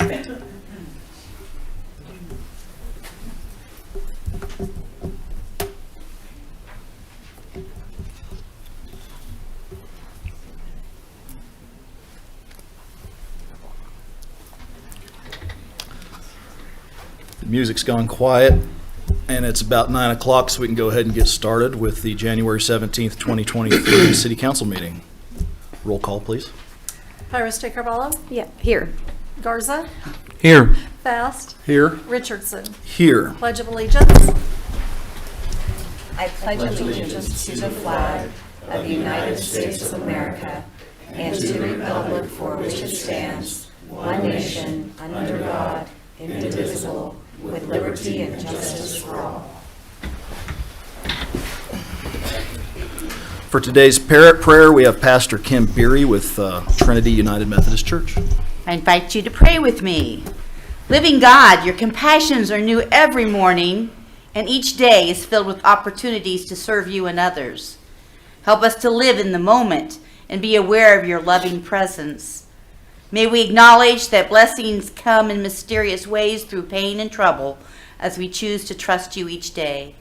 The music's gone quiet, and it's about 9 o'clock, so we can go ahead and get started with the January 17th, 2023 City Council meeting. Roll call, please. Iris de Carvalho, Yeah, here. Garza, Here. Fast, Here. Richardson. Here. Pledge of Allegiance. I pledge allegiance to the flag of the United States of America and to the republic for which it stands, one nation, under God, indivisible, with liberty and justice for all. For today's prayer, we have Pastor Kim Beery with Trinity United Methodist Church. I invite you to pray with me. Living God, your compassions are new every morning, and each day is filled with opportunities to serve you and others. Help us to live in the moment and be aware of your loving presence. May we acknowledge that blessings come in mysterious ways through pain and trouble as we choose to trust you each day.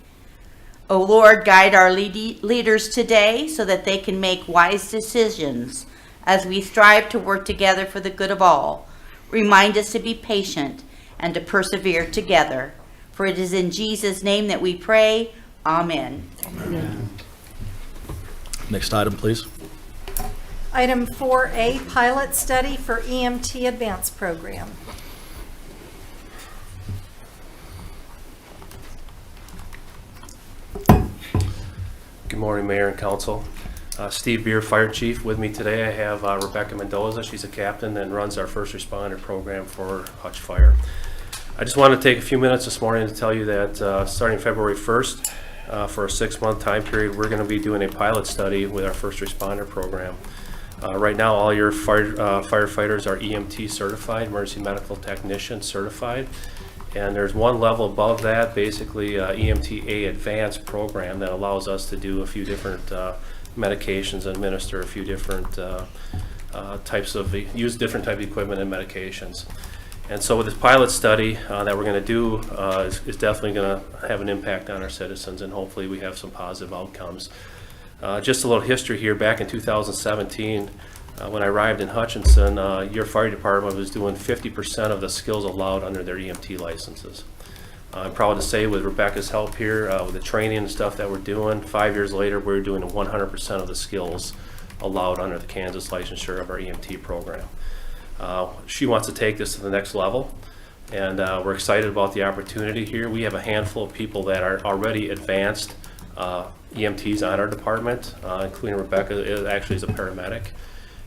O Lord, guide our leaders today so that they can make wise decisions as we strive to work together for the good of all. Remind us to be patient and to persevere together. For it is in Jesus' name that we pray. Amen. Amen. Next item, please. Item 4A, pilot study for EMT advanced program. Good morning, Mayor and Council. Steve Beer, Fire Chief. With me today I have Rebecca Mendoza. She's a captain and runs our first responder program for Hutch Fire. I just want to take a few minutes this morning to tell you that starting February 1st, for a 6-month time period, we're going to be doing a pilot study with our first responder program. Right now, all your firefighters are EMT certified, emergency medical technician certified. And there's one level above that, basically EMTA advanced program that allows us to do a few different medications and administer a few different use different type of equipment and medications. And so with this pilot study that we're going to do is definitely going to have an impact on our citizens, and hopefully we have some positive outcomes. Just a little history here. Back in 2017, when I arrived in Hutchinson, your fire department was doing 50% of the skills allowed under their EMT licenses. I'm proud to say with Rebecca's help here, with the training and stuff that we're doing, 5 years later we're doing 100% of the skills allowed under the Kansas licensure of our EMT program. She wants to take this to the next level, and we're excited about the opportunity here. We have a handful of people that are already advanced EMTs on our department, including Rebecca actually is a paramedic.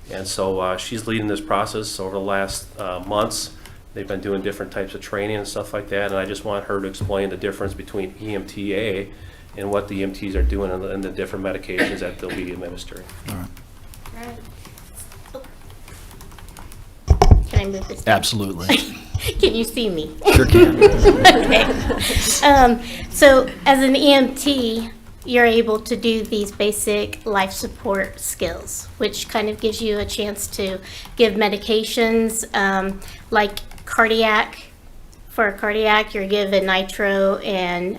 And so she's leading this process over the last months. They've been doing different types of training and stuff like that, and I just want her to explain the difference between EMTA and what the EMTs are doing and the different medications that they'll be administering. All right. Can I move this down? Absolutely. Can you see me? Sure can. Okay. So as an EMT, you're able to do these basic life support skills, which kind of gives you a chance to give medications like cardiac. For cardiac, you're given nitro and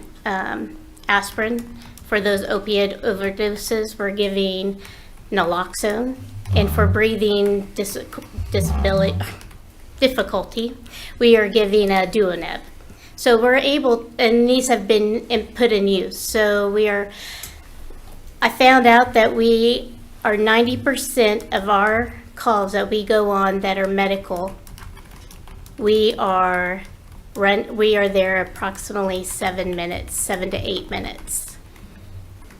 aspirin. For those opiate overdoses, we're giving naloxone. And for breathing difficulty, we are giving a Duoneb. So we're able, and these have been put in use. So I found out that we are 90% of our calls that we go on that are medical, we are there approximately 7 to 8 minutes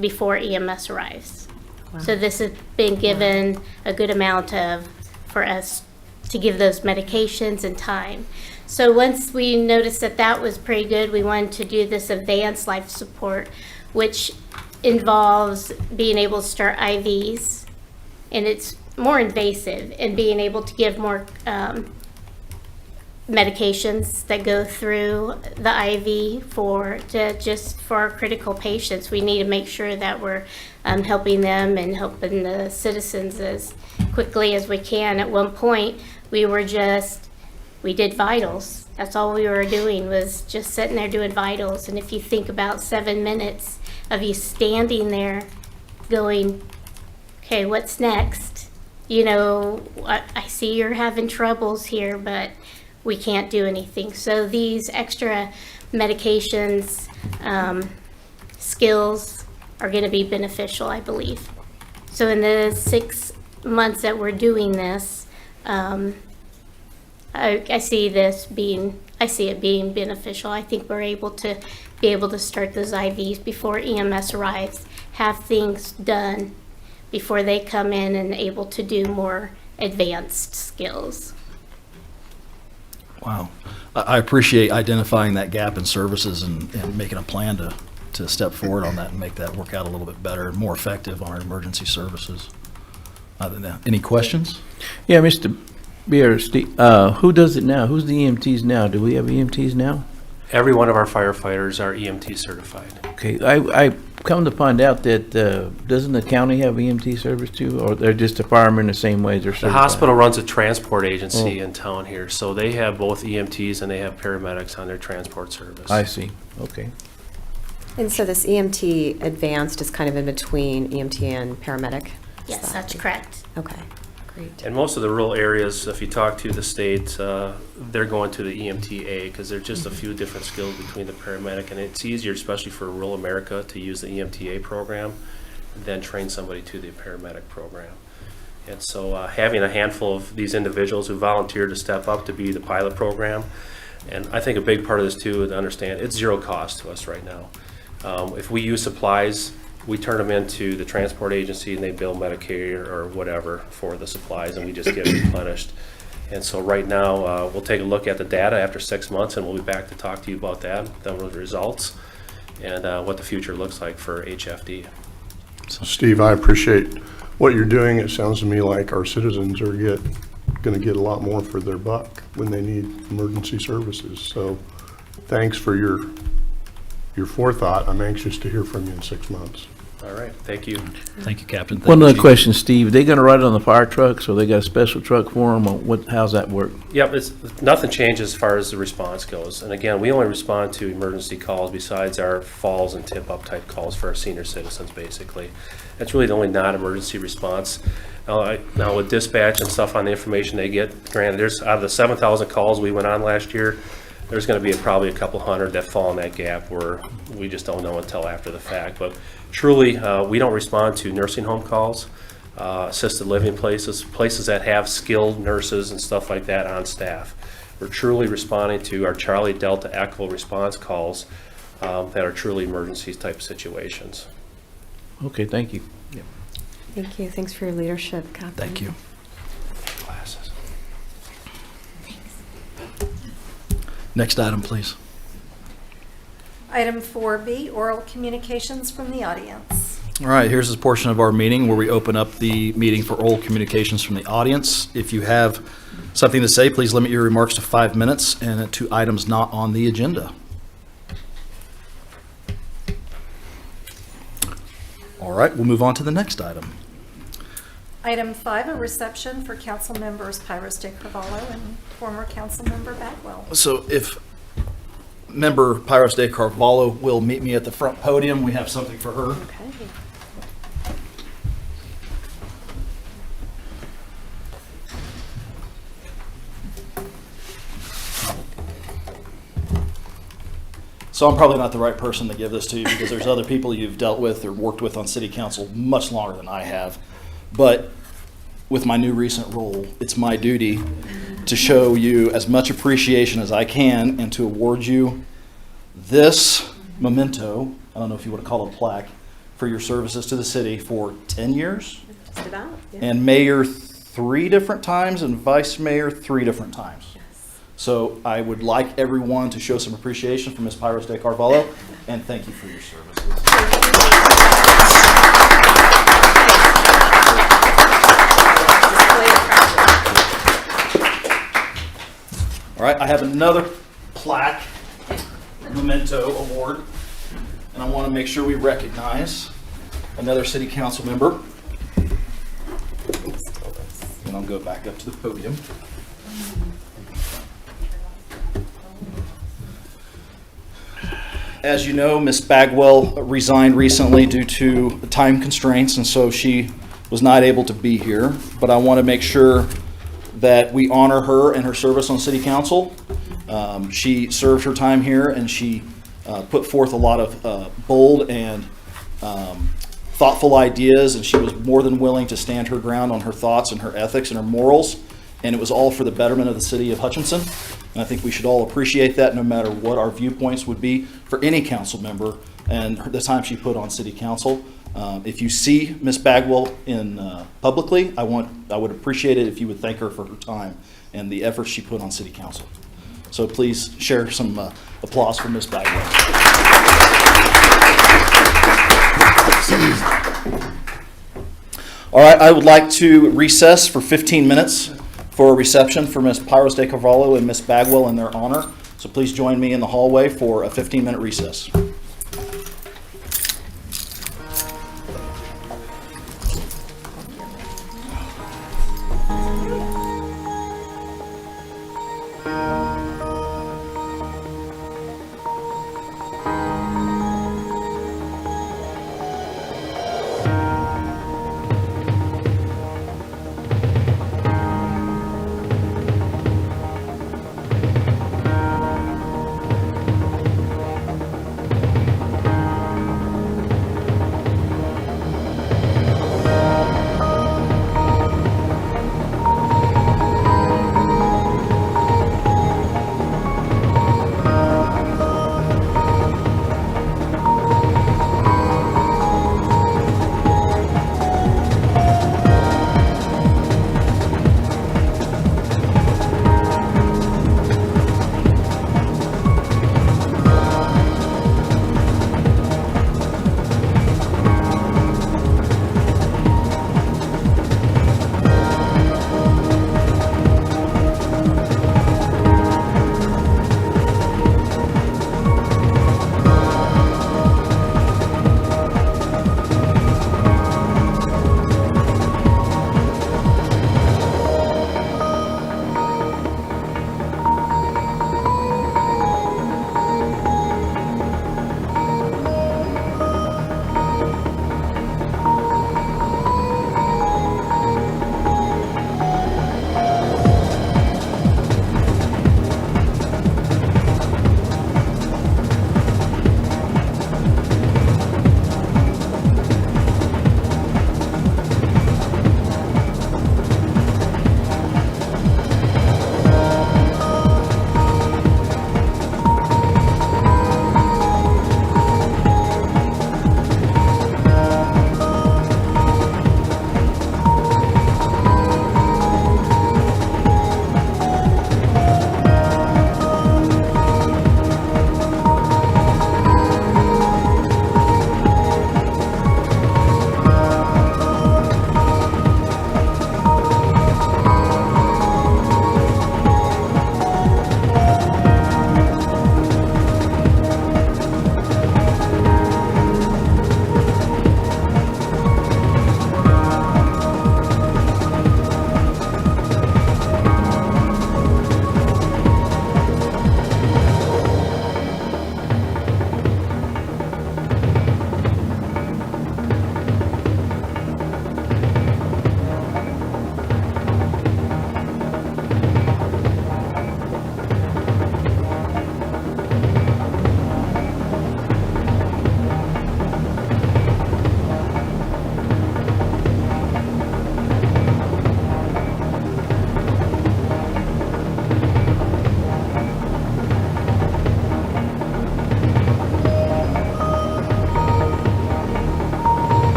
before EMS arrives. Wow. So this has been given a good amount for us to give those medications and time. So once we noticed that that was pretty good, we wanted to do this advanced life support, which involves being able to start IVs, and it's more invasive, and being able to give more medications that go through the IV for our critical patients. We need to make sure that we're helping them and helping the citizens as quickly as we can. At one point, we we did vitals. That's all we were doing, was just sitting there doing vitals. And if you think about 7 minutes of you standing there going, okay, what's next? You know, I see you're having troubles here, but we can't do anything. So these extra medications, skills are going to be beneficial, I believe. So in the 6 months that we're doing this, I see it being beneficial. I think we're able to start those IVs before EMS arrives, have things done before they come in and able to do more advanced skills. Wow. I appreciate identifying that gap in services and making a plan to step forward on that and make that work out a little bit better and more effective on our emergency services. Other than that, any questions? Yeah, Mr. Beer, Steve, who does it now? Who's the EMTs now? Do we have EMTs now? Every one of our firefighters are EMT certified. Okay, I come to find out that, doesn't the county have EMT service too? Or they're just the firemen the same way they're The certified? hospital runs a transport agency Oh. in town here, so they have both EMTs and they have paramedics on their transport service. I see, okay. And so this EMT advanced is kind of in between EMT and paramedic? Is Yes, that- that's correct. Okay, great. And most of the rural areas, if you talk to the state, they're going to the EMTA because there's just a few different skills between the paramedic, and it's easier, especially for rural America, to use the EMTA program than train somebody to the paramedic program. And so having a handful of these individuals who volunteered to step up to be the pilot program, and I think a big part of this too is to understand it's zero cost to us right now. If we use supplies, we turn them into the transport agency and they bill Medicare or whatever for the supplies, and we just get replenished. And so right now, we'll take a look at the data after 6 months, and we'll be back to talk to you about that, the results, and what the future looks like for HFD. Steve, I appreciate what you're doing. It sounds to me like our citizens are going to get a lot more for their buck when they need emergency services. So thanks for your forethought. I'm anxious to hear from you in 6 months. All right, thank you. Thank you, Captain. Thank One you, other Chief. question, Steve. They gonna ride it on the fire trucks, or they got a special truck for them, or what, how's that work? Yep, nothing changes as far as the response goes. And again, we only respond to emergency calls besides our falls and tip-up type calls for our senior citizens, basically. That's really the only non-emergency response. Now with dispatch and stuff on the information they get, granted, there's out of the 7,000 calls we went on last year, there's going to be probably a couple hundred that fall in that gap where we just don't know until after the fact. But truly, we don't respond to nursing home calls, assisted living places that have skilled nurses and stuff like that on staff. We're truly responding to our Charlie Delta Echo response calls that are truly emergency type situations. Okay, thank you. Thank you. Thanks for your leadership, Captain. Thank you. Glasses. Next item, please. Item 4B, oral communications from the audience. All right, here's this portion of our meeting where we open up the meeting for oral communications from the audience. If you have something to say, please limit your remarks to 5 minutes and to items not on the agenda. All right, we'll move on to the next item. Item 5, a reception for council members Pyros de Carvalho and former council member Bagwell. So if member Pyros de Carvalho will meet me at the front podium, we have something for her. Okay. So I'm probably not the right person to give this to you because there's other people you've dealt with or worked with on city council much longer than I have. But with my new recent role, it's my duty to show you as much appreciation as I can and to award you this memento, I don't know if you want to call it a plaque, for your services to the city for 10 years. Just about. Yeah. And mayor 3 different times and vice mayor 3 different times. So I would like everyone to show some appreciation for Ms. Pyros de Carvalho, and thank you for your services. All right, I have another plaque, memento award, and I want to make sure we recognize another city council member. And I'll go back up to the podium. As you know, Ms. Bagwell resigned recently due to time constraints, and so she was not able to be here. But I want to make sure that we honor her and her service on City Council. She served her time here, and she put forth a lot of bold and thoughtful ideas, and she was more than willing to stand her ground on her thoughts and her ethics and her morals, and it was all for the betterment of the city of Hutchinson. And I think we should all appreciate that, no matter what our viewpoints would be for any council member and the time she put on City Council. If you see Ms. Bagwell in publicly, I would appreciate it if you would thank her for her time and the efforts she put on City Council. So please share some applause for Ms. Bagwell. All right, I would like to recess for 15 minutes for a reception for Ms. Pyros de Carvalho and Ms. Bagwell in their honor. So please join me in the hallway for a 15-minute recess.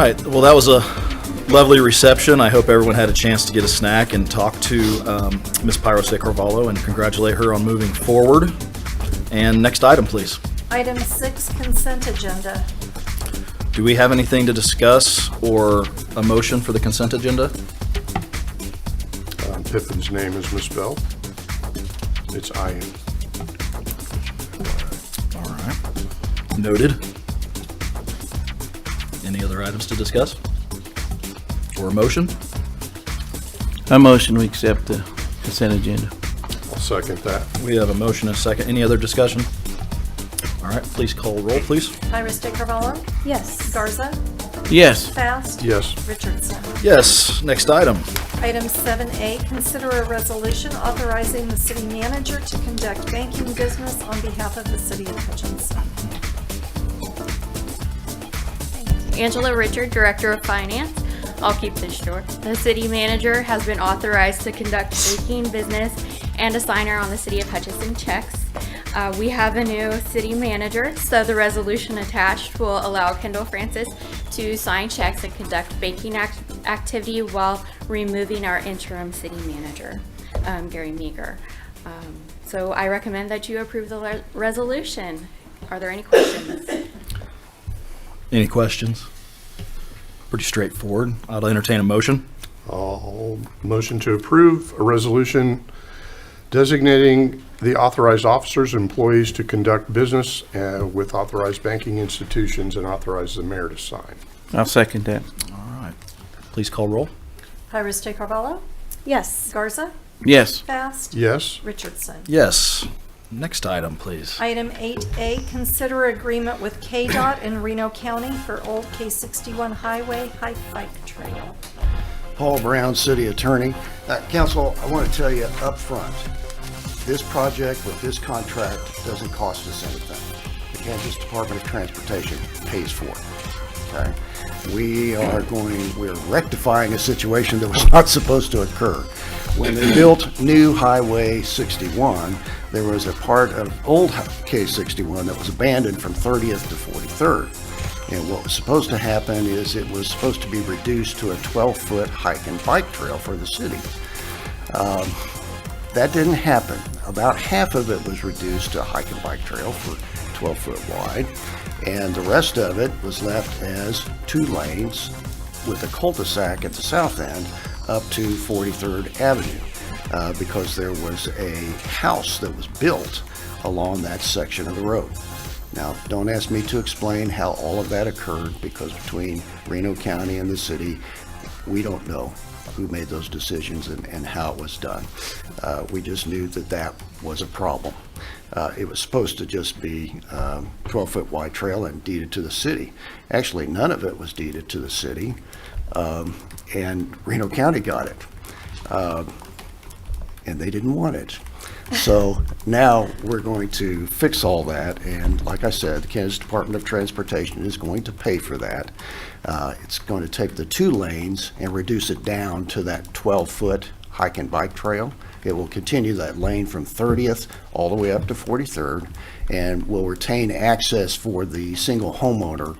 right, well, that was a lovely reception. I hope everyone had a chance to get a snack and talk to Ms. Pyros de Carvalho and congratulate her on moving forward. And next item, please. Item 6, consent agenda. Do we have anything to discuss or a motion for the consent agenda? Pippen's name is misspelled. It's I-N. All right. Noted. Any other items to discuss? Or a motion? I motion we accept the consent agenda. I'll second that. We have a motion and a second. Any other discussion? All right, please call roll, please. Pyros de Carvalho? Yes. Garza? Yes. Fast? Yes. Richardson? Yes, next item. Item 7A, consider a resolution authorizing the city manager to conduct banking business on behalf of the city of Hutchinson. Angela Richard, Director of Finance. I'll keep this short. The city manager has been authorized to conduct banking business and a signer on the city of Hutchinson checks. We have a new city manager, so the resolution attached will allow Kendall Francis to sign checks and conduct banking activity while removing our interim city manager, Gary Meager. So I recommend that you approve the resolution. Are there any questions? Any questions? Pretty straightforward. I'll entertain a motion. I'll motion to approve a resolution designating the authorized officers and employees to conduct business with authorized banking institutions and authorize the mayor to sign. I'll second that. All right. Please call roll. Pyros de Carvalho? Yes. Garza? Yes. Fast? Yes. Richardson? Yes. Next item, please. Item 8A, consider agreement with KDOT in Reno County for Old K61 Highway Hike Bike Trail. Paul Brown, City Attorney. Council, I want to tell you up front, this project with this contract doesn't cost us anything. The Kansas Department of Transportation pays for it, okay? We're rectifying a situation that was not supposed to occur. When they built new Highway 61, there was a part of old K61 that was abandoned from 30th to 43rd. And what was supposed to happen is it was supposed to be reduced to a 12-foot hike and bike trail for the city. That didn't happen. About half of it was reduced to a hike and bike trail for 12 foot wide, and the rest of it was left as 2 lanes with a cul-de-sac at the south end up to 43rd Avenue because there was a house that was built along that section of the road. Now, don't ask me to explain how all of that occurred because between Reno County and the city, we don't know who made those decisions and how it was done. We just knew that that was a problem. It was supposed to just be 12-foot wide trail and deeded to the city. Actually, none of it was deeded to the city, and Reno County got it, and they didn't want it. So now we're going to fix all that, and like I said, the Kansas Department of Transportation is going to pay for that. It's going to take the 2 lanes and reduce it down to that 12-foot hike and bike trail. It will continue that lane from 30th all the way up to 43rd, and will retain access for the single homeowner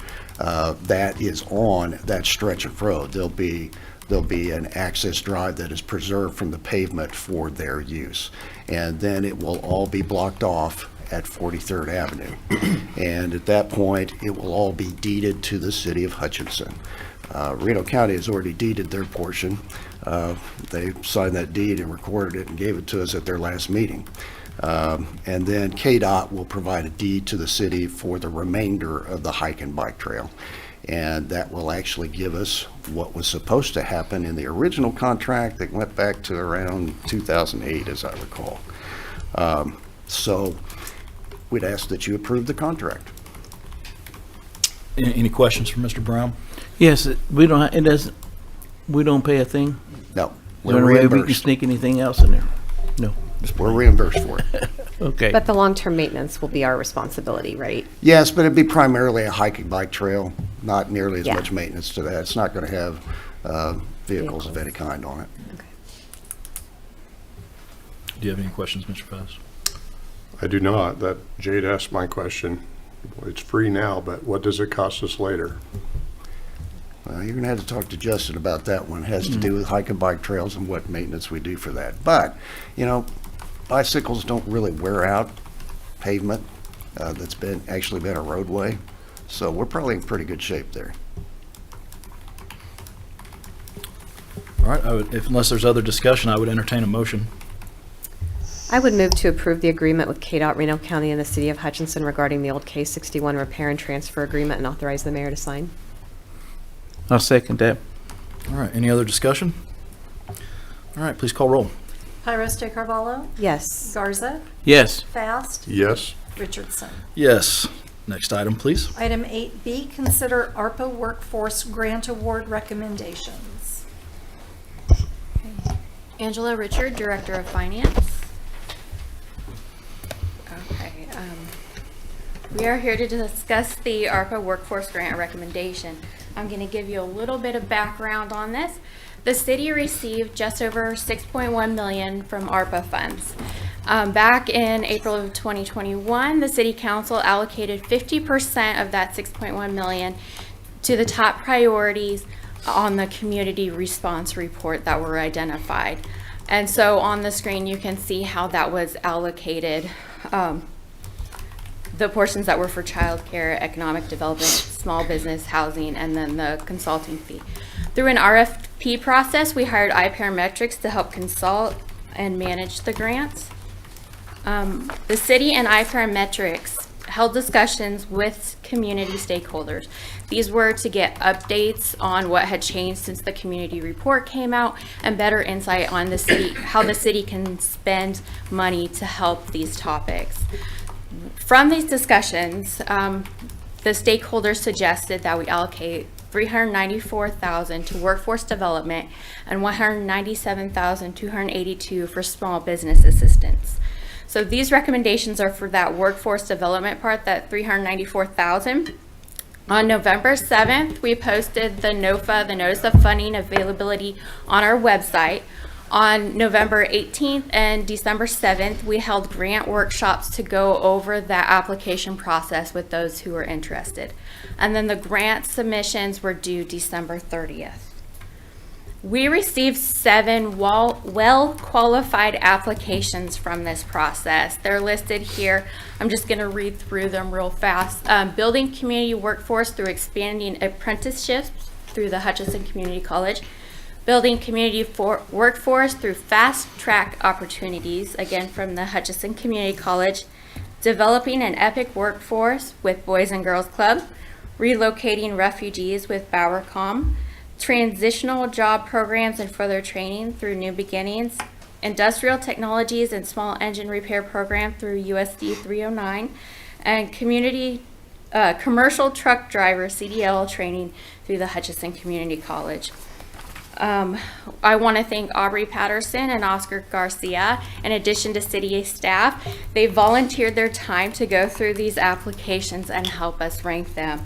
that is on that stretch of road. There'll be an access drive that is preserved from the pavement for their use. And then it will all be blocked off at 43rd Avenue. And at that point, it will all be deeded to the city of Hutchinson. Reno County has already deeded their portion. They signed that deed and recorded it and gave it to us at their last meeting. And then KDOT will provide a deed to the city for the remainder of the hike and bike trail. And that will actually give us what was supposed to happen in the original contract that went back to around 2008, as I recall. So we'd ask that you approve the contract. Any questions for Mr. Brown? Yes, we don't pay a thing? No, Is we're there any way we can reimbursed. sneak anything else in there? No. We're reimbursed for it. Okay. But the long-term maintenance will be our responsibility, right? Yes, but it'd be primarily a hiking bike trail, not nearly as Yeah. much maintenance to that. It's not going to have vehicles of any kind on it. Do you have any questions, Mr. Fast? I do not. That Jade asked my question. It's free now, but what does it cost us later? Well, you're gonna have to talk to Justin about that one. It has to do with hike and bike trails and what maintenance we do for that. But, you know, bicycles don't really wear out pavement that's actually been a roadway. So we're probably in pretty good shape there. All right, unless there's other discussion, I would entertain a motion. I would move to approve the agreement with KDOT Reno County and the City of Hutchinson regarding the old K-61 repair and transfer agreement and authorize the mayor to sign. I'll second that. All right, any other discussion? All right, please call roll. Pyros de Carvalho, Yes. Garza, Yes. Fast, Yes. Richardson. Yes. Next item, please. Item 8B, consider ARPA Workforce Grant Award recommendations. Angela Richard, Director of Finance. Okay, we are here to discuss the ARPA Workforce Grant recommendation. I'm going to give you a little bit of background on this. The city received just over $6.1 million from ARPA funds. Back in April of 2021, the City Council allocated 50% of that $6.1 million to the top priorities on the community response report that were identified. And so on the screen you can see how that was allocated. The portions that were for childcare, economic development, small business, housing, and then the consulting fee. Through an RFP process, we hired iParametrics to help consult and manage the grants. The city and iParametrics held discussions with community stakeholders. These were to get updates on what had changed since the community report came out and better insight on the city, how the city can spend money to help these topics. From these discussions, the stakeholders suggested that we allocate $394,000 to workforce development and $197,282 for small business assistance. So these recommendations are for that workforce development part, that $394,000. On November 7th, we posted the NOFA, the Notice of Funding Availability, on our website. On November 18th and December 7th, we held grant workshops to go over that application process with those who were interested. And then the grant submissions were due December 30th. We received 7 well-qualified applications from this process. They're listed here. I'm just going to read through them real fast. Building community workforce through expanding apprenticeships through the Hutchinson Community College. Building community workforce through fast-track opportunities, again from the Hutchinson Community College. Developing an epic workforce with Boys and Girls Club. Relocating refugees with Bowercom. Transitional job programs and further training through New Beginnings. Industrial technologies and small engine repair program through USD 309. And commercial truck driver CDL training through the Hutchinson Community College. I want to thank Aubrey Patterson and Oscar Garcia. In addition to city staff, they volunteered their time to go through these applications and help us rank them.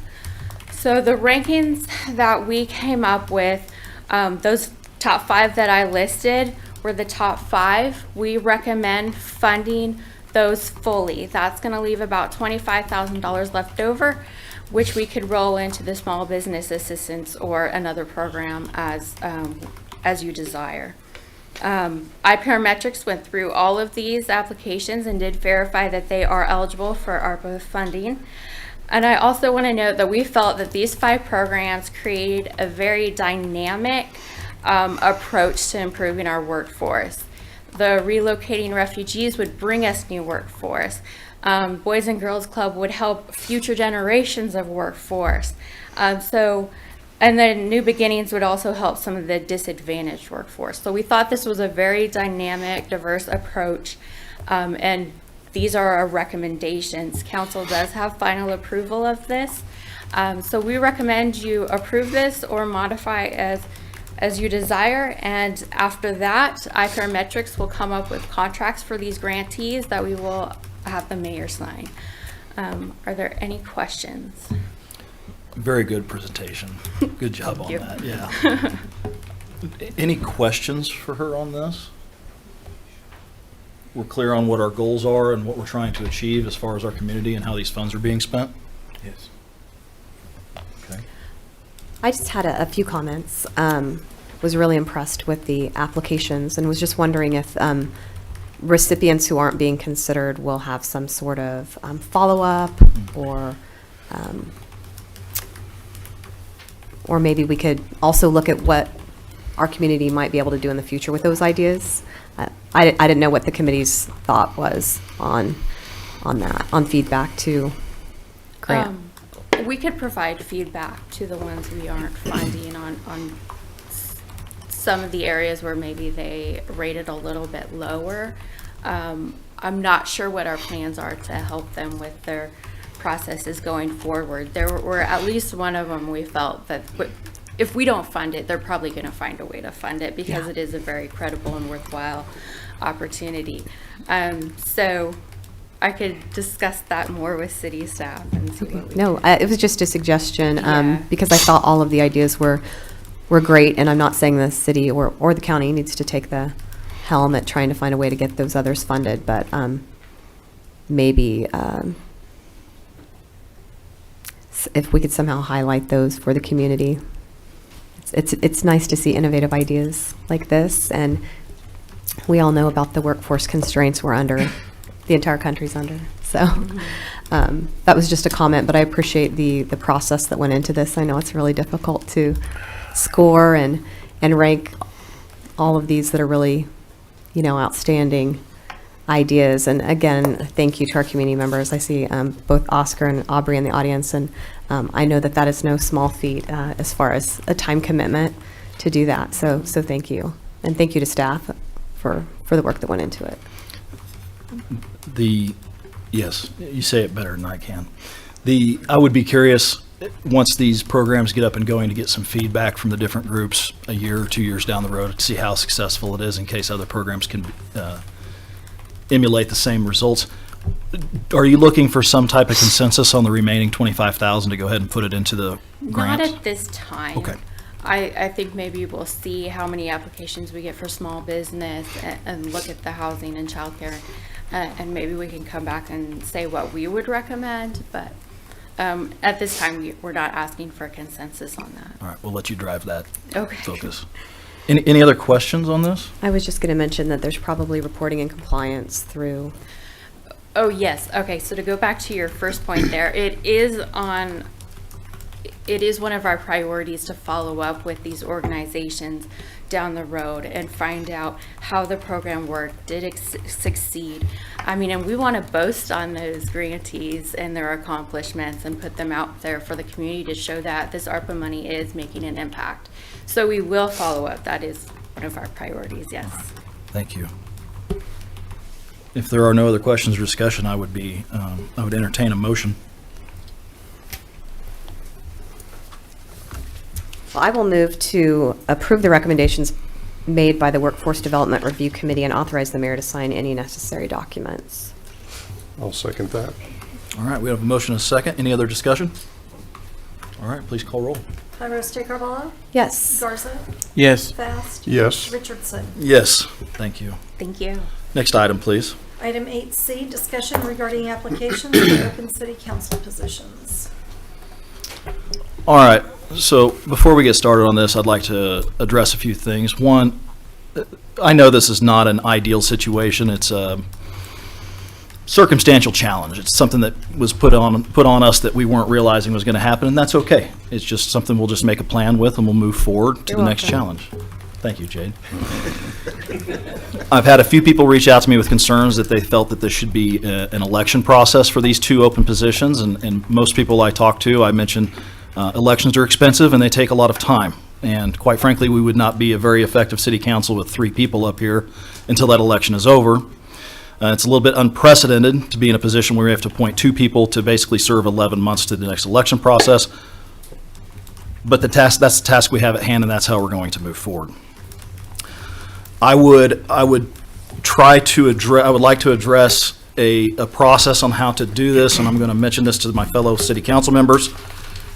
So the rankings that we came up with, those top 5 that I listed were the top 5. We recommend funding those fully. That's going to leave about $25,000 left over, which we could roll into the small business assistance or another program as you desire. iParametrics went through all of these applications and did verify that they are eligible for ARPA funding. And I also want to note that we felt that these 5 programs created a very dynamic approach to improving our workforce. The relocating refugees would bring us new workforce. Boys and Girls Club would help future generations of workforce. And then New Beginnings would also help some of the disadvantaged workforce. So we thought this was a very dynamic, diverse approach, and these are our recommendations. Council does have final approval of this. So we recommend you approve this or modify as you desire. And after that, iParametrics will come up with contracts for these grantees that we will have the mayor sign. Are there any questions? Very good presentation. Good job on you. that, yeah. Any questions for her on this? We're clear on what our goals are and what we're trying to achieve as far as our community and how these funds are being spent? Yes. Okay. I just had a few comments. Was really impressed with the applications and was just wondering if recipients who aren't being considered will have some sort of follow-up, or maybe we could also look at what our community might be able to do in the future with those ideas. I didn't know what the committee's thought was on that, on feedback to grant. We could provide feedback to the ones we aren't finding on some of the areas where maybe they rated a little bit lower. I'm not sure what our plans are to help them with their processes going forward. There were at least one of them we felt that if we don't fund it, they're probably going to find a way to fund it because it is a very credible and worthwhile opportunity. So I could discuss that more with city staff and see what we No, it was just a suggestion Yeah. because I thought all of the ideas were great, and I'm not saying the city or the county needs to take the helm at trying to find a way to get those others funded, but maybe if we could somehow highlight those for the community. It's nice to see innovative ideas like this, and we all know about the workforce constraints we're under, the entire country's under. So that was just a comment, but I appreciate the process that went into this. I know it's really difficult to score and rank all of these that are really, outstanding ideas. And again, thank you to our community members. I see both Oscar and Aubrey in the audience, and I know that is no small feat as far as a time commitment to do that. So thank you. And thank you to staff for the work that went into it. Yes, you say it better than I can. I would be curious, once these programs get up and going, to get some feedback from the different groups a year or 2 years down the road to see how successful it is in case other programs can emulate the same results. Are you looking for some type of consensus on the remaining $25,000 to go ahead and put it into the grant? Not at this time. Okay. I think maybe we'll see how many applications we get for small business and look at the housing and childcare. And maybe we can come back and say what we would recommend. But at this time, we're not asking for a consensus on that. All right, we'll let you drive that Okay. focus. Any other questions on this? I was just going to mention that there's probably reporting and compliance through. Oh, yes. Okay, so to go back to your first point there, it is one of our priorities to follow up with these organizations down the road and find out how the program worked, did it succeed. I mean, and we want to boast on those grantees and their accomplishments and put them out there for the community to show that this ARPA money is making an impact. So we will follow up. That is one of our priorities, yes. Thank you. If there are no other questions or discussion, I would entertain a motion. Well, I will move to approve the recommendations made by the Workforce Development Review Committee and authorize the mayor to sign any necessary documents. I'll second that. All right, we have a motion and a second. Any other discussion? All right, please call roll. Iris Carvalho, Yes. Garza, Yes. Fast, Yes. Richardson. Yes, thank you. Thank you. Next item, please. Item 8C, discussion regarding applications for open city council positions. All right, so before we get started on this, I'd like to address a few things. One, I know this is not an ideal situation. It's a circumstantial challenge. It's something that was put on us that we weren't realizing was going to happen, and that's okay. It's just something we'll just make a plan with, and we'll move forward to You're the next welcome. challenge. Thank you, Jade. I've had a few people reach out to me with concerns that they felt that this should be an election process for these two open positions, and most people I talk to, I mention elections are expensive and they take a lot of time. And quite frankly, we would not be a very effective city council with 3 people up here until that election is over. It's a little bit unprecedented to be in a position where we have to appoint 2 people to basically serve 11 months to the next election process. But that's the task we have at hand, and that's how we're going to move forward. I would like to address a process on how to do this, and I'm going to mention this to my fellow city council members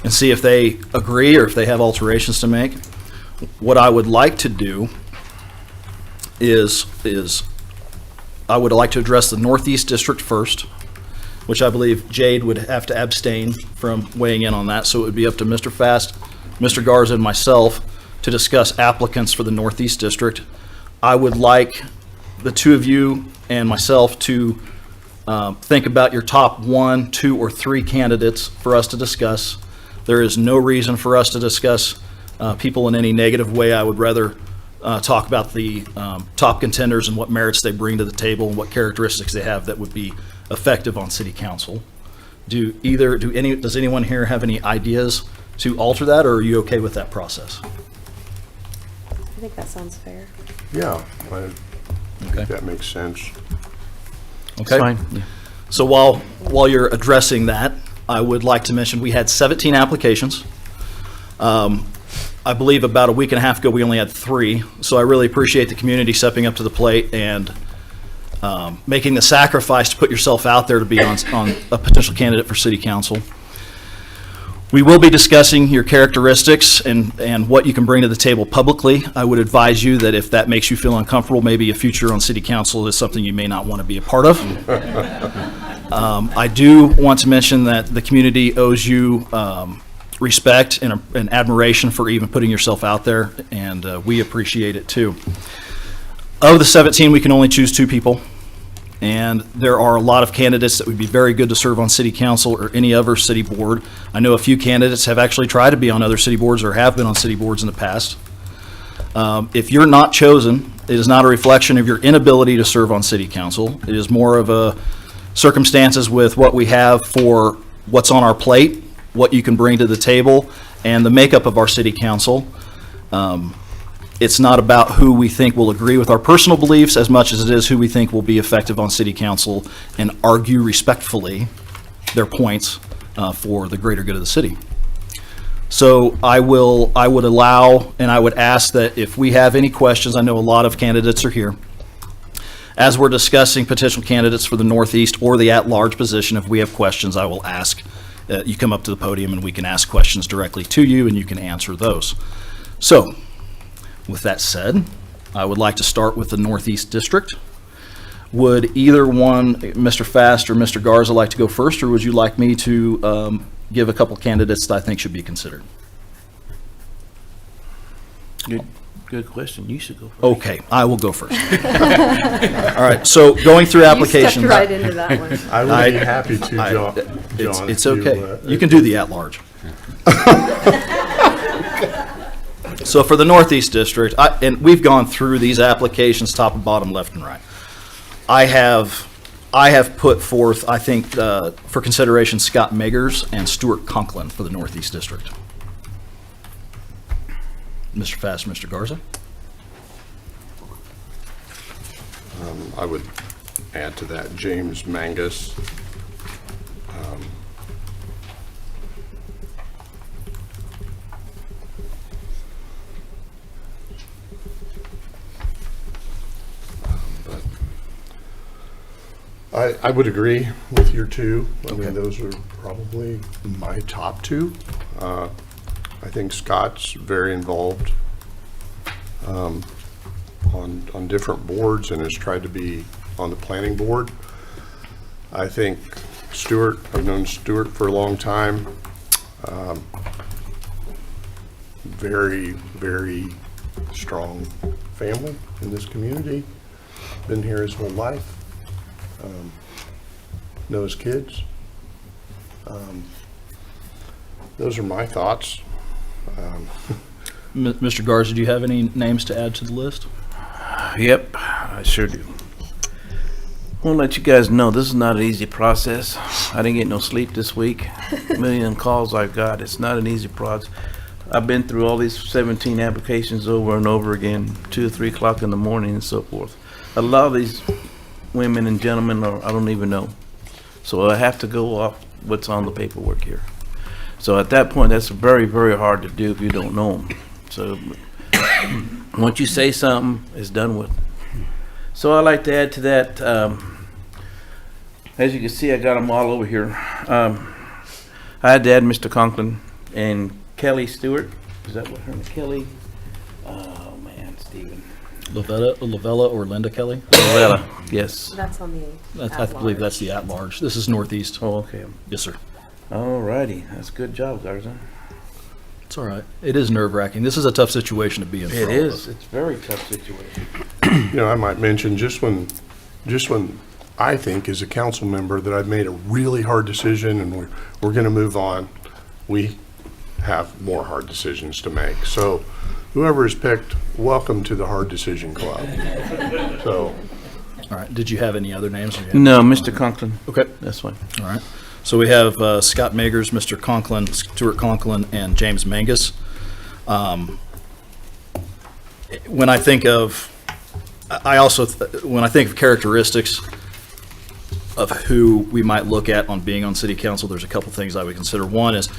and see if they agree or if they have alterations to make. What I would like to do is I would like to address the Northeast District first, which I believe Jade would have to abstain from weighing in on that, so it would be up to Mr. Fast, Mr. Garza and myself to discuss applicants for the Northeast District. I would like the two of you and myself to think about your top 1, 2, or 3 candidates for us to discuss. There is no reason for us to discuss people in any negative way. I would rather talk about the top contenders and what merits they bring to the table and what characteristics they have that would be effective on city council. Does anyone here have any ideas to alter that, or are you okay with that process? I think that sounds fair. Yeah, I Okay. think that makes sense. Okay. Fine. Yeah. So while you're addressing that, I would like to mention we had 17 applications. I believe about a week and a half ago, we only had 3. So I really appreciate the community stepping up to the plate and making the sacrifice to put yourself out there to be on a potential candidate for city council. We will be discussing your characteristics and what you can bring to the table publicly. I would advise you that if that makes you feel uncomfortable, maybe a future on city council is something you may not want to be a part of. I do want to mention that the community owes you respect and admiration for even putting yourself out there, and we appreciate it too. Of the 17, we can only choose 2 people. And there are a lot of candidates that would be very good to serve on city council or any other city board. I know a few candidates have actually tried to be on other city boards or have been on city boards in the past. If you're not chosen, it is not a reflection of your inability to serve on city council. It is more of a circumstances with what we have for what's on our plate, what you can bring to the table, and the makeup of our city council. It's not about who we think will agree with our personal beliefs as much as it is who we think will be effective on city council and argue respectfully their points for the greater good of the city. So I would allow and I would ask that if we have any questions, I know a lot of candidates are here. As we're discussing potential candidates for the Northeast or the at-large position, if we have questions, I will ask. You come up to the podium and we can ask questions directly to you and you can answer those. So, with that said, I would like to start with the Northeast District. Would either one, Mr. Fast or Mr. Garza, like to go first, or would you like me to give a couple candidates that I think should be considered? Good question. You should go first. Okay, I will go first. All right, so going through applications. You stepped right into that one. I would be happy to, John. It's if you, okay. You can do the at-large. So for the Northeast District, and we've gone through these applications top and bottom, left and right. I have put forth, I think, for consideration, Scott Meggers and Stuart Conklin for the Northeast District. Mr. Fast, Mr. Garza? I would add to that James Mangus. I would agree with your 2. I mean, those are probably my top 2. I think Scott's very involved on different boards and has tried to be on the planning board. I think Stuart, I've known Stuart for a long time. Very, very strong family in this community. Been here his whole life. Knows kids. Those are my thoughts. Mr. Garza, do you have any names to add to the list? Yep, I sure do. I want to let you guys know this is not an easy process. I didn't get no sleep this week. A million calls I've got. It's not an easy process. I've been through all these 17 applications over and over again, 2 or 3 o'clock in the morning and so forth. A lot of these women and gentlemen are, I don't even know. So I have to go off what's on the paperwork here. So at that point, that's very, very hard to do if you don't know them. So once you say something, it's done with. So I'd like to add to that, as you can see, I got them all over here. I had to add Mr. Conklin and Kelly Stewart. Is that what her name is? Kelly? Oh, man, Stephen. Lavella or Linda Kelly? Lavella, yes. That's on the I believe that's the at-large. This is Northeast. Oh, okay. Yes, sir. All righty. That's a good job, Garza. It's all right. It is nerve-wracking. This is a tough situation to be in. for It all of is. us. It's a very tough situation. You know, I might mention, just when I think as a council member that I've made a really hard decision and we're going to move on, we have more hard decisions to make. So whoever is picked, welcome to the hard decision club. So, All right. Did you have any other names? Or you had- No, Mr. Conklin, Okay. that's fine. All right. So we have Scott Magers, Mr. Conklin, Stuart Conklin, and James Mangus. When I think of, when I think of characteristics of who we might look at on being on city council, there's a couple things I would consider. One is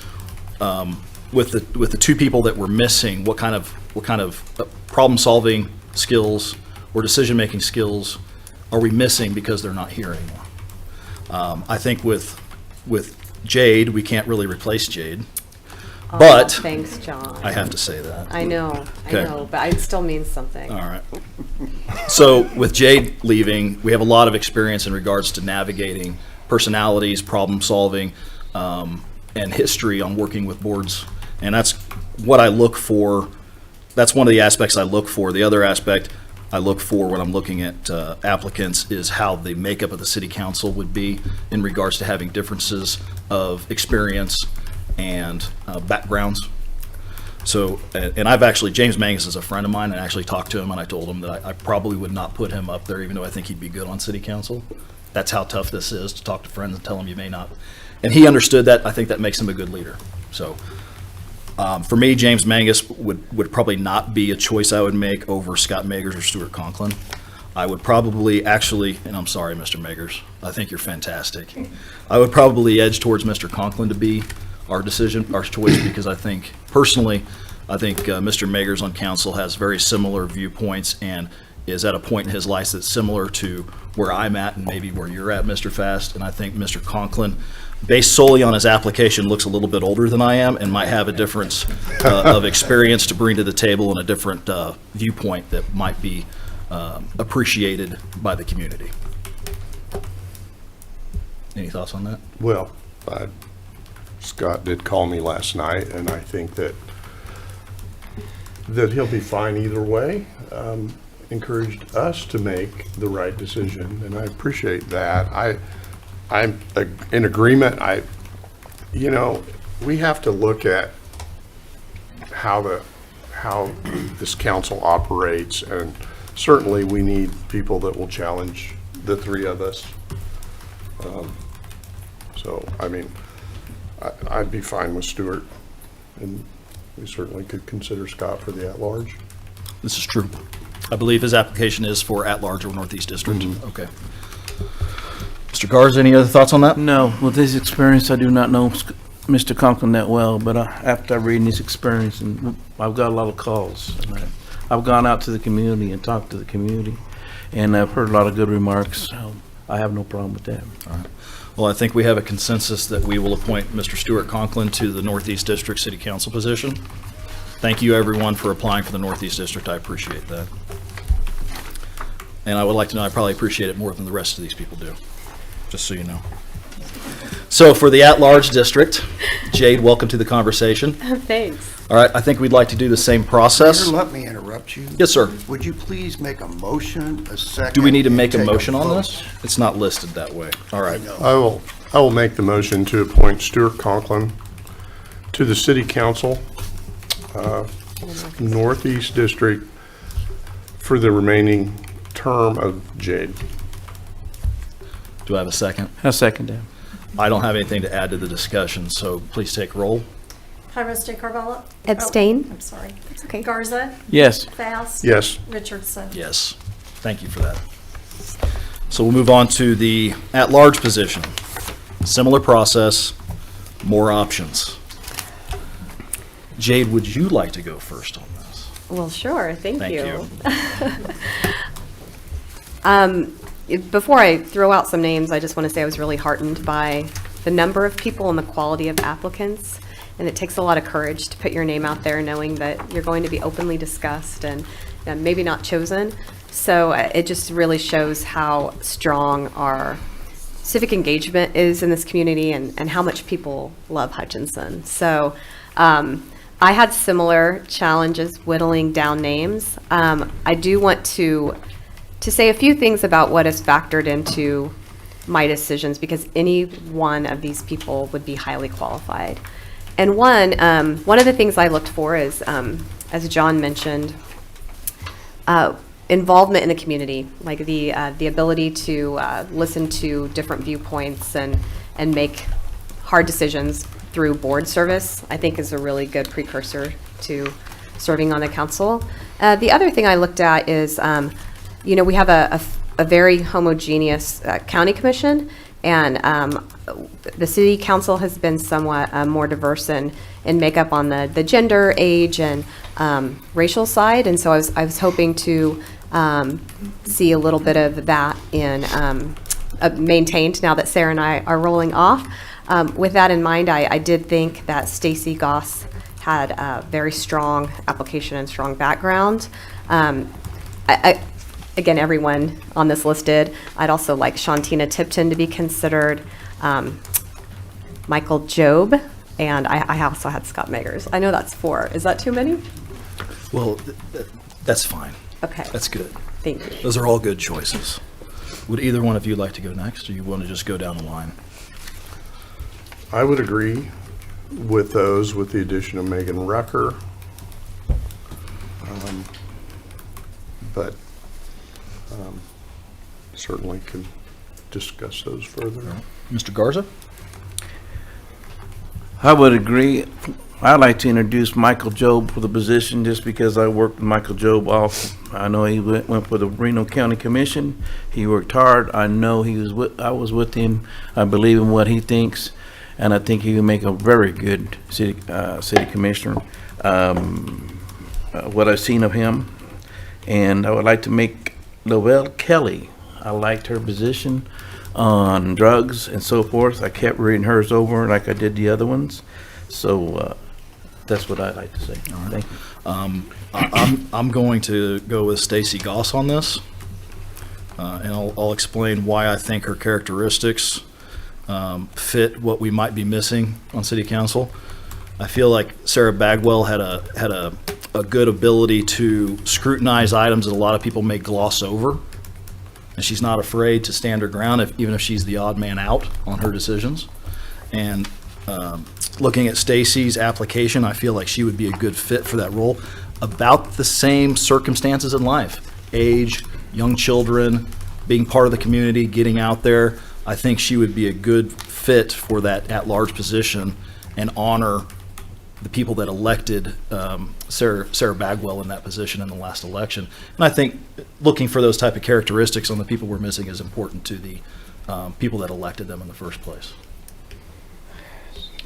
with the two people that we're missing, what kind of problem-solving skills or decision-making skills are we missing because they're not here anymore? I think with Jade, we can't really replace Jade, but Thanks, John. I have to say that. I know, Okay. but it still means something. All right. So with Jade leaving, we have a lot of experience in regards to navigating personalities, problem solving, and history on working with boards. And that's what I look for. That's one of the aspects I look for. The other aspect I look for when I'm looking at applicants is how the makeup of the city council would be in regards to having differences of experience and backgrounds. So, and I've actually, James Mangus is a friend of mine, and I actually talked to him, and I told him that I probably would not put him up there, even though I think he'd be good on city council. That's how tough this is, to talk to friends and tell them you may not. And he understood that. I think that makes him a good leader. So, for me, James Mangus would probably not be a choice I would make over Scott Magers or Stuart Conklin. I would probably actually, and I'm sorry, Mr. Magers, I think you're fantastic. I would probably edge towards Mr. Conklin to be our choice, because I think, personally, Mr. Magers on council has very similar viewpoints and is at a point in his life that's similar to where I'm at and maybe where you're at, Mr. Fast. And I think Mr. Conklin, based solely on his application, looks a little bit older than I am and might have a difference of experience to bring to the table and a different viewpoint that might be appreciated by the community. Any thoughts on that? well, Scott did call me last night, and I think that he'll be fine either way. Encouraged us to make the right decision, and I appreciate that. I'm in agreement. We have to look at how this council operates, and certainly we need people that will challenge the three of us. So, I mean, I'd be fine with Stuart, and we certainly could consider Scott for the at-large. This is true. I believe his application is for at-large or Northeast District. Okay. Mr. Garza, any other thoughts on that? No, with his experience, I do not know Mr. Conklin that well, but after reading his experience, and I've got a lot of calls. And I've gone out to the community and talked to the community, and I've heard a lot of good remarks, so I have no problem with that. All right. Well, I think we have a consensus that we will appoint Mr. Stuart Conklin to the Northeast District City Council position. Thank you, everyone, for applying for the Northeast District. I appreciate that. And I would like to know, I probably appreciate it more than the rest of these people do, just so you know. So for the at-large district, Jade, welcome to the conversation. Thanks. All right, I think we'd like to do the same process. Mayor, let me interrupt you. Yes, sir. Would you please make a motion, a second? Do we need to and make a take motion on vote? this? It's not listed that way. All right. I will make the motion to appoint Stuart Conklin to the city council, Northeast District, for the remaining term of Jade. Do I have a second? I second that. I don't have anything to add to the discussion, so please take roll. Jairo De Carvalho? Abstain. Oh, I'm sorry. That's okay. Garza? Yes. Faust? Yes. Richardson? Yes. Thank you for that. So we'll move on to the at-large position. Similar process, more options. Jade, would you like to go first on this? Well, sure. Thank you. Before I throw out some names, I just want to say I was really heartened by the number of people and the quality of applicants. And it takes a lot of courage to put your name out there knowing that you're going to be openly discussed and maybe not chosen. So it just really shows how strong our civic engagement is in this community and how much people love Hutchinson. So I had similar challenges whittling down names. I do want to say a few things about what is factored into my decisions, because any one of these people would be highly qualified. And one of the things I looked for is, as John mentioned, involvement in the community, like the ability to listen to different viewpoints and make hard decisions through board service, I think is a really good precursor to serving on the council. The other thing I looked at is, we have a very homogeneous county commission, and the city council has been somewhat more diverse in makeup on the gender, age, and racial side. And so I was hoping to see a little bit of that in maintained now that Sarah and I are rolling off. With that in mind, I did think that Stacy Goss had a very strong application and strong background. Again, everyone on this list did. I'd also like Shantina Tipton to be considered, Michael Job, and I also had Scott Megers. I know that's 4. Is that too many? Well, that's fine. Okay. That's good. Thank you. Those are all good choices. Would either one of you like to go next, or you want to just go down the line? I would agree with those, with the addition of Megan Rucker. But certainly can discuss those further. Mr. Garza? I would agree. I'd like to introduce Michael Job for the position just because I worked with Michael Job off. I know he went for the Reno County Commission. He worked hard. I know I was with him. I believe in what he thinks, and I think he would make a very good city commissioner. What I've seen of him, and I would like to make Lovell Kelly. I liked her position on drugs and so forth. I kept reading hers over like I did the other ones. So that's what I'd like to say. All right. Thank you. I'm going to go with Stacy Goss on this, and I'll explain why I think her characteristics fit what we might be missing on city council. I feel like Sarah Bagwell had a good ability to scrutinize items that a lot of people may gloss over, and she's not afraid to stand her ground, even if she's the odd man out on her decisions. And looking at Stacy's application, I feel like she would be a good fit for that role. About the same circumstances in life, age, young children, being part of the community, getting out there. I think she would be a good fit for that at-large position and honor the people that elected Sarah Bagwell in that position in the last election. And I think looking for those type of characteristics on the people we're missing is important to the people that elected them in the first place.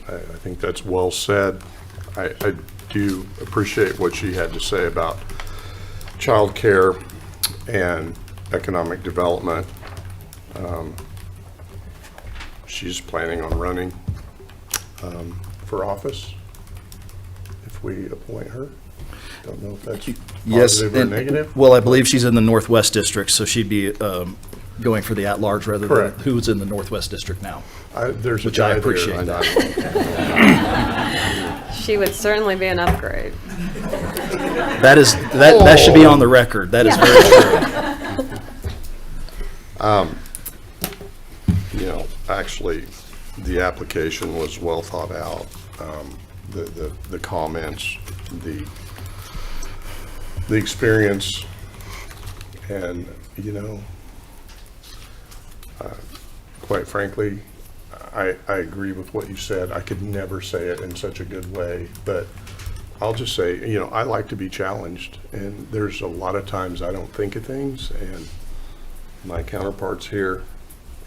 I think that's well said. I do appreciate what she had to say about childcare and economic development. She's planning on running for office if we appoint her. Don't know if that's positive or negative. Well, I believe she's in the Northwest District, so she'd be going for the at-large rather than Correct. who's in the Northwest District now. There's a Which I guy there, appreciate know. She would certainly be an upgrade. That should be on the record. That is very true. Actually, the application was well thought out. The comments, the experience, and quite frankly, I agree with what you said. I could never say it in such a good way, but I'll just say, I like to be challenged, and there's a lot of times I don't think of things, and my counterparts here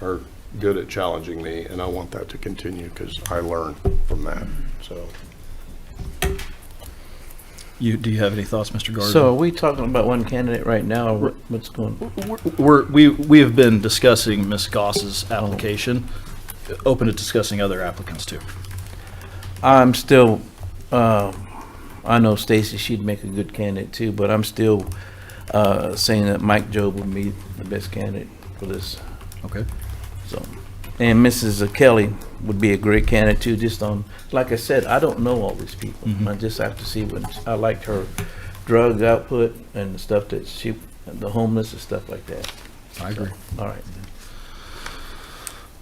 are good at challenging me, and I want that to continue because I learn from that. So, Do you have any thoughts, Mr. Gardner? So are we talking about one candidate right now, or what's going on? We have been discussing Ms. Goss's application, open to discussing other applicants too. I'm still, I know Stacy, she'd make a good candidate too, but I'm still saying that Mike Job would be the best candidate for this. Okay. So And Mrs. Kelly would be a great candidate too, just on, like I said, I don't know all these people. I just have to see what, I liked her drug output and the stuff that she, the homeless and stuff like that. I agree. All right.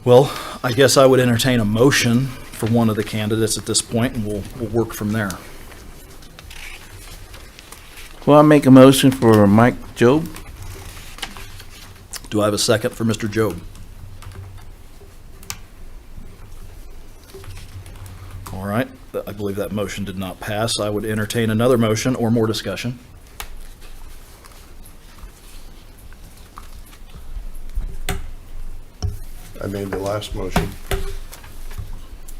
Well, I guess I would entertain a motion for one of the candidates at this point, and we'll work from there. Well, I make a motion for Mike Job. Do I have a second for Mr. Job? All right, I believe that motion did not pass. I would entertain another motion or more discussion. I made the last motion.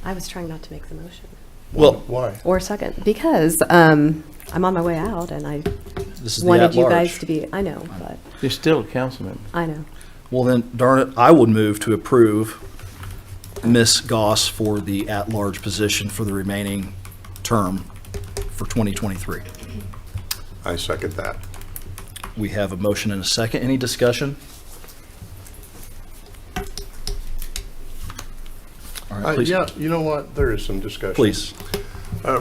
I was trying not to make the motion. Well, Why? Or second, because I'm on my way out and I this is the wanted you at-large. guys to be, I know, but You're still a council member. I know. Well, then, darn it, I would move to approve Ms. Goss for the at-large position for the remaining term for 2023. I second that. We have a motion and a second. Any discussion? All right, please. Yeah, you know what? There is some discussion. Please.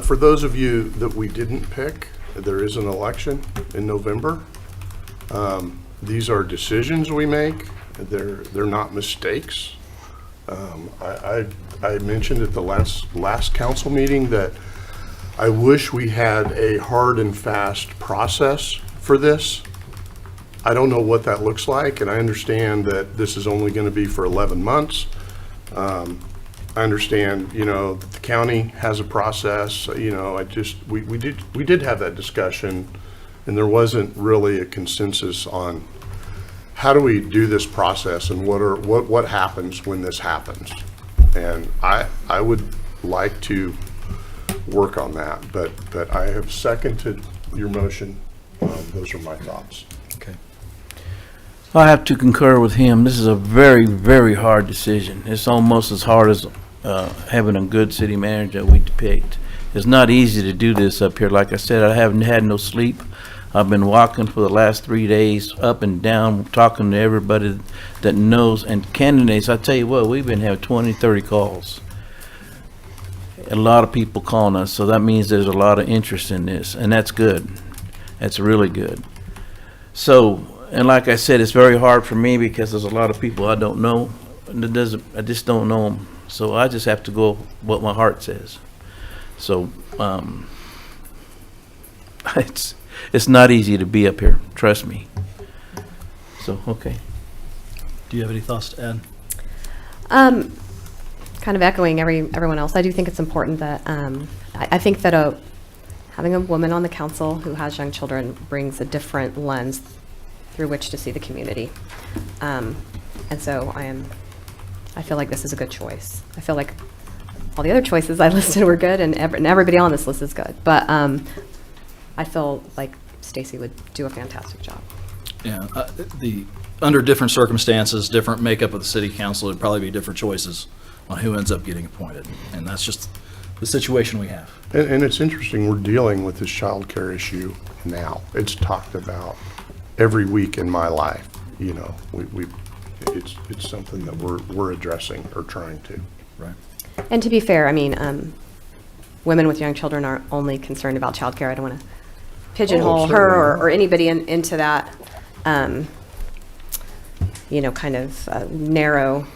For those of you that we didn't pick, there is an election in November. These are decisions we make. They're not mistakes. I mentioned at the last council meeting that I wish we had a hard and fast process for this. I don't know what that looks like, and I understand that this is only going to be for 11 months. I understand, that the county has a process, we did have that discussion, and there wasn't really a consensus on how do we do this process and what happens when this happens. And I would like to work on that, but I have seconded your motion. Those are my thoughts. Okay. I have to concur with him. This is a very, very hard decision. It's almost as hard as having a good city manager that we picked. It's not easy to do this up here. Like I said, I haven't had no sleep. I've been walking for the last 3 days, up and down, talking to everybody that knows. And candidates, I tell you what, we've been having 20, 30 calls. A lot of people calling us, so that means there's a lot of interest in this, and that's good. That's really good. So, and like I said, it's very hard for me because there's a lot of people I don't know. And I just don't know them. So I just have to go what my heart says. So, it's not easy to be up here, trust me. So, okay. Do you have any thoughts to add? Kind of echoing everyone else, I do think it's important that, I think that having a woman on the council who has young children brings a different lens through which to see the community. And so I feel like this is a good choice. I feel like all the other choices I listed were good, and everybody on this list is good. But I feel like Stacy would do a fantastic job. Yeah, under different circumstances, different makeup of the city council, it'd probably be different choices on who ends up getting appointed. And that's just the situation we have. And it's interesting, we're dealing with this child care issue now. It's talked about every week in my life, it's something that we're addressing or trying to. Right. And to be fair, I mean, women with young children aren't only concerned about childcare. I don't want to pigeonhole her or anybody into that, kind of narrow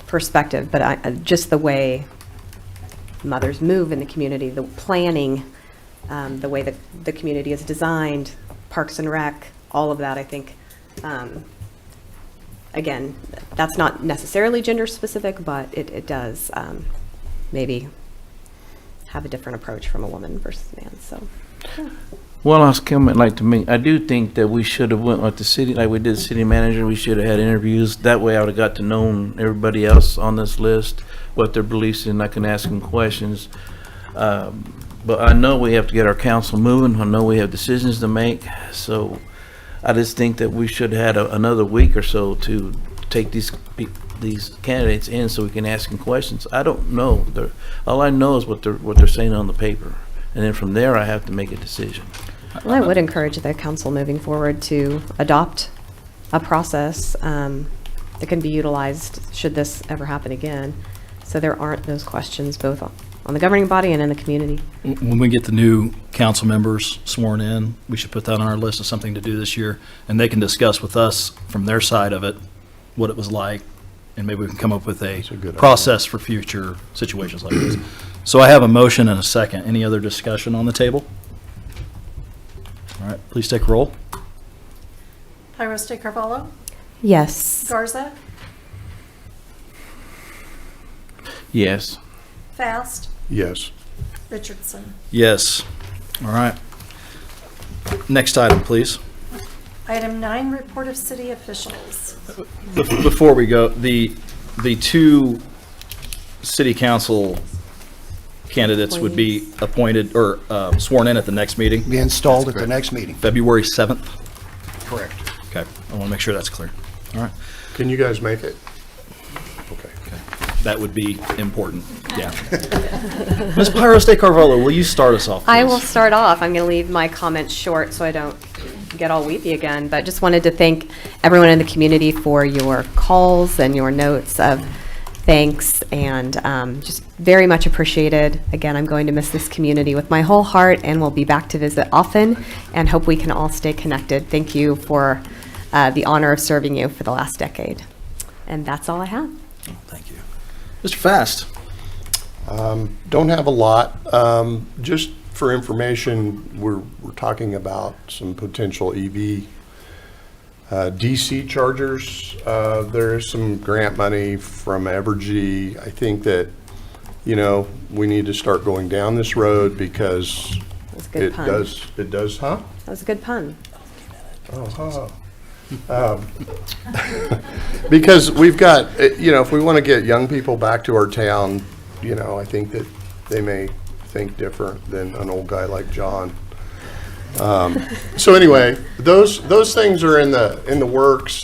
perspective. But just the way mothers move in the community, the planning, the way that the community is designed, Parks and Rec, all of that, I think, again, that's not necessarily gender specific, but it does maybe have a different approach from a woman versus a man. So, yeah. Well, I was coming I do think that we should have went with the city, like we did city manager. We should have had interviews. That way I would have got to know everybody else on this list, what their beliefs in. I can ask them questions. But I know we have to get our council moving. I know we have decisions to make. So I just think that we should have had another week or so to take these candidates in so we can ask them questions. I don't know. All I know is what they're saying on the paper. And then from there, I have to make a decision. Well, I would encourage the council moving forward to adopt a process that can be utilized should this ever happen again. So there aren't those questions both on the governing body and in the community. When we get the new council members sworn in, we should put that on our list of something to do this year, and they can discuss with us from their side of it what it was like, and maybe we can come up with a That's a good process for future situations like this. So I have a motion and a second. Any other discussion on the table? All right, please take roll. Pyros de Carvalho, Yes. Garza, Yes. Fast, Yes. Richardson. Yes. All right. Next item, please. Item 9, report of city officials. Before we go, the two city council candidates would be appointed or sworn in at the next meeting, Be installed at the next meeting. February 7th. Correct. Okay, I want to make sure that's clear. All right, Can you guys make it? Okay. that would be important, yeah. Ms. Pyros de Carvalho, will you start us off, please? I will start off. I'm going to leave my comments short so I don't get all weepy again, but just wanted to thank everyone in the community for your calls and your notes of thanks, and just very much appreciated. Again, I'm going to miss this community with my whole heart, and we'll be back to visit often, and hope we can all stay connected. Thank you for the honor of serving you for the last decade. And that's all I have. Thank you. Mr. Fast? Don't have a lot. Just for information, we're talking about some potential EV DC chargers. There is some grant money from Evergy. I think that, we need to start going down this road because That was a good it pun. does, huh? That was a good pun. Oh, because we've got, if we want to get young people back to our town, I think that they may think different than an old guy like John. So anyway, those things are in the works.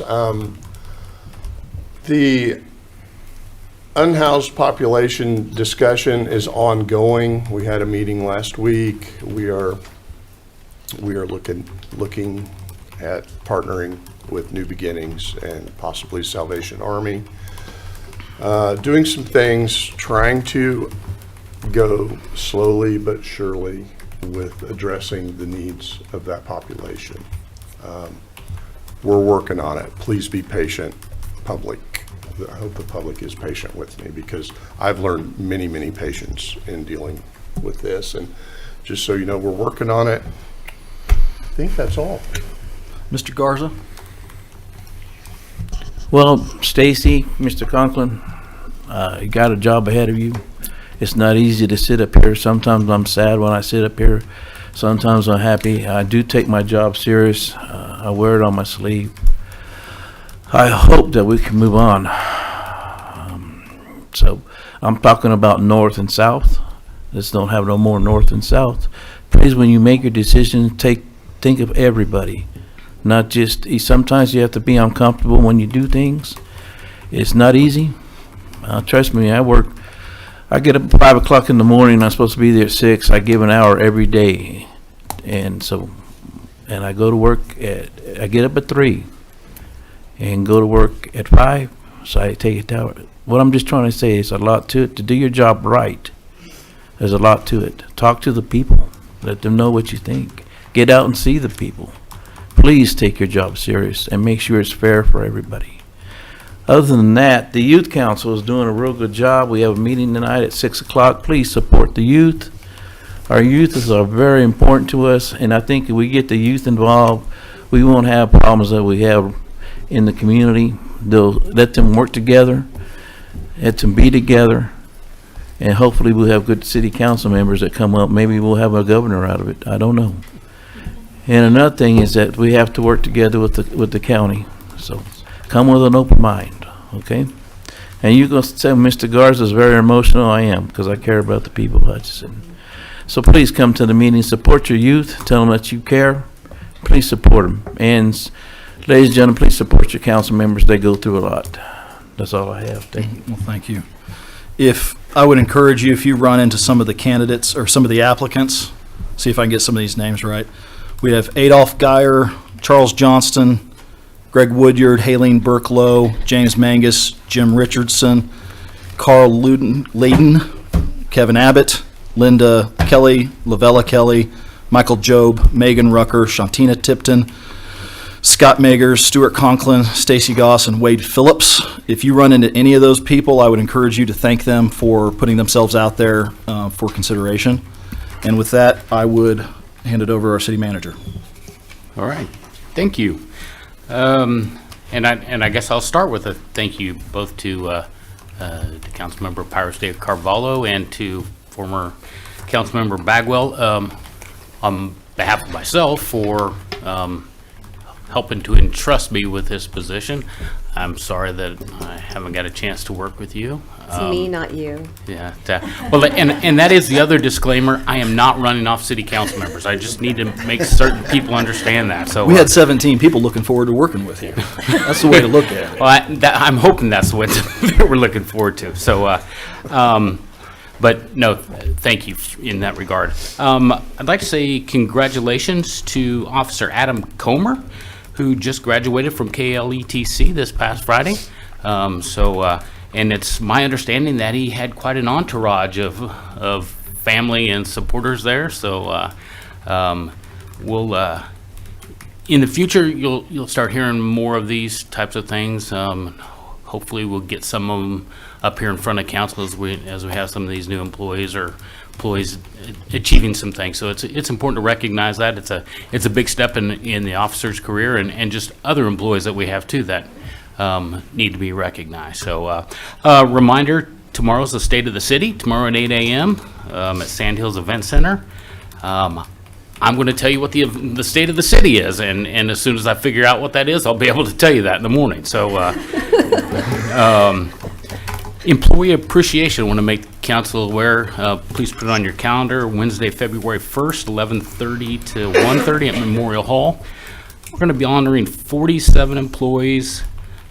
The unhoused population discussion is ongoing. We had a meeting last week. We are looking at partnering with New Beginnings and possibly Salvation Army. Doing some things, trying to go slowly but surely with addressing the needs of that population. We're working on it. Please be patient, public. I hope the public is patient with me because I've learned many, many patience in dealing with this. And just so you know, we're working on it. I think that's all. Mr. Garza? Well, Stacy, Mr. Conklin, you got a job ahead of you. It's not easy to sit up here. Sometimes I'm sad when I sit up here. Sometimes I'm happy. I do take my job serious. I wear it on my sleeve. I hope that we can move on. So I'm talking about north and south. Let's don't have no more north and south. Please, when you make your decision, think of everybody. Not just, sometimes you have to be uncomfortable when you do things. It's not easy. Trust me, I get up at 5 o'clock in the morning. I'm supposed to be there at 6. I give an hour every day. And I go to work I get up at 3 and go to work at 5. So I take it down. What I'm just trying to say is a lot to it. To do your job right, there's a lot to it. Talk to the people. Let them know what you think. Get out and see the people. Please take your job serious and make sure it's fair for everybody. Other than that, the Youth Council is doing a real good job. We have a meeting tonight at 6 o'clock. Please support the youth. Our youth are very important to us, and I think if we get the youth involved, we won't have problems that we have in the community. They'll let them work together, let them be together, and hopefully we'll have good city council members that come up. Maybe we'll have a governor out of it. I don't know. And another thing is that we have to work together with the county. So come with an open mind, okay? And you're going to say Mr. Garza is very emotional. I am, because I care about the people of Hutchinson. So please come to the meeting, support your youth, tell them that you care. Please support them. And ladies and gentlemen, please support your council members. They go through a lot. That's all I have. Thank you. Well, thank you. If I would encourage you, if you run into some of the candidates or some of the applicants, see if I can get some of these names right. We have Adolph Geyer, Charles Johnston, Greg Woodyard, Haleen Burklow, James Mangus, Jim Richardson, Carl Layden, Kevin Abbott, Linda Kelly, Lavella Kelly, Michael Job, Megan Rucker, Shantina Tipton, Scott Magers, Stuart Conklin, Stacy Goss, and Wade Phillips. If you run into any of those people, I would encourage you to thank them for putting themselves out there for consideration. And with that, I would hand it over to our city manager. All right, thank you. And I guess I'll start with a thank you both to Councilmember Pyrus Dave Carvalho and to former Councilmember Bagwell on behalf of myself for helping to entrust me with this position. I'm sorry that I haven't got a chance to work with you. It's me, not you. Yeah. Well, and that is the other disclaimer. I am not running off city council members. I just need to make certain people understand that. So We had 17 people looking forward to working with you. That's the way to look at it. well, I'm hoping that's what we're looking forward to. So, but no, thank you in that regard. I'd like to say congratulations to Officer Adam Comer, who just graduated from KLETC this past Friday. And it's my understanding that he had quite an entourage of family and supporters there. So we'll in the future you'll start hearing more of these types of things. Hopefully we'll get some of them up here in front of council as we have some of these new employees or employees achieving some things. So it's important to recognize that it's a big step in the officer's career and just other employees that we have too that need to be recognized. So reminder, tomorrow's the State of the City, tomorrow at 8 a.m. At Sand Hills Event Center. I'm going to tell you what the State of the City is, and as soon as I figure out what that is, I'll be able to tell you that in the morning. So employee appreciation, I want to make the council aware, please put it on your calendar, Wednesday, February 1st, 11:30 to 1:30 at Memorial Hall. We're going to be honoring 47 employees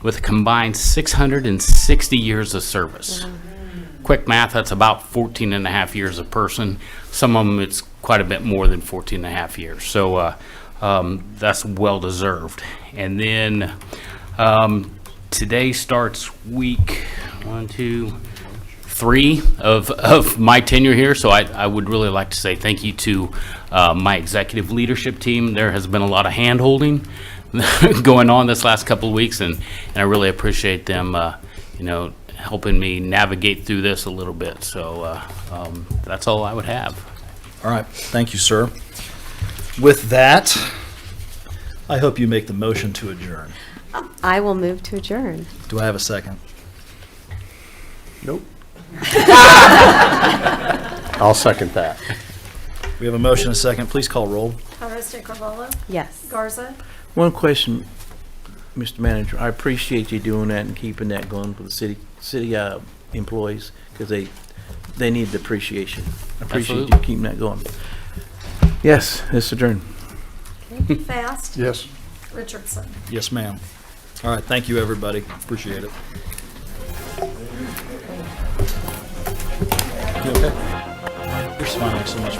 with a combined 660 years of service. Quick math, that's about 14 and a half years a person. Some of them, it's quite a bit more than 14 and a half years. So that's well deserved. And then today starts week 1, 2, 3 of my tenure here. So I would really like to say thank you to my executive leadership team. There has been a lot of hand-holding going on this last couple of weeks, and I really appreciate them, helping me navigate through this a little bit. So that's all I would have. All right, thank you, sir. With that, I hope you make the motion to adjourn. I will move to adjourn. Do I have a second? Nope. I'll second that. We have a motion and a second. Please call roll. Pyrus de Carvalho, Yes. Garza, One question, Mr. Manager. I appreciate you doing that and keeping that going for the city employees, because they need the appreciation. I appreciate Absolutely. you keeping that going. Yes, it's adjourned. Fast, Yes. Richardson. Yes, ma'am. All right, thank you, everybody. Appreciate it. You okay? You're smiling so much.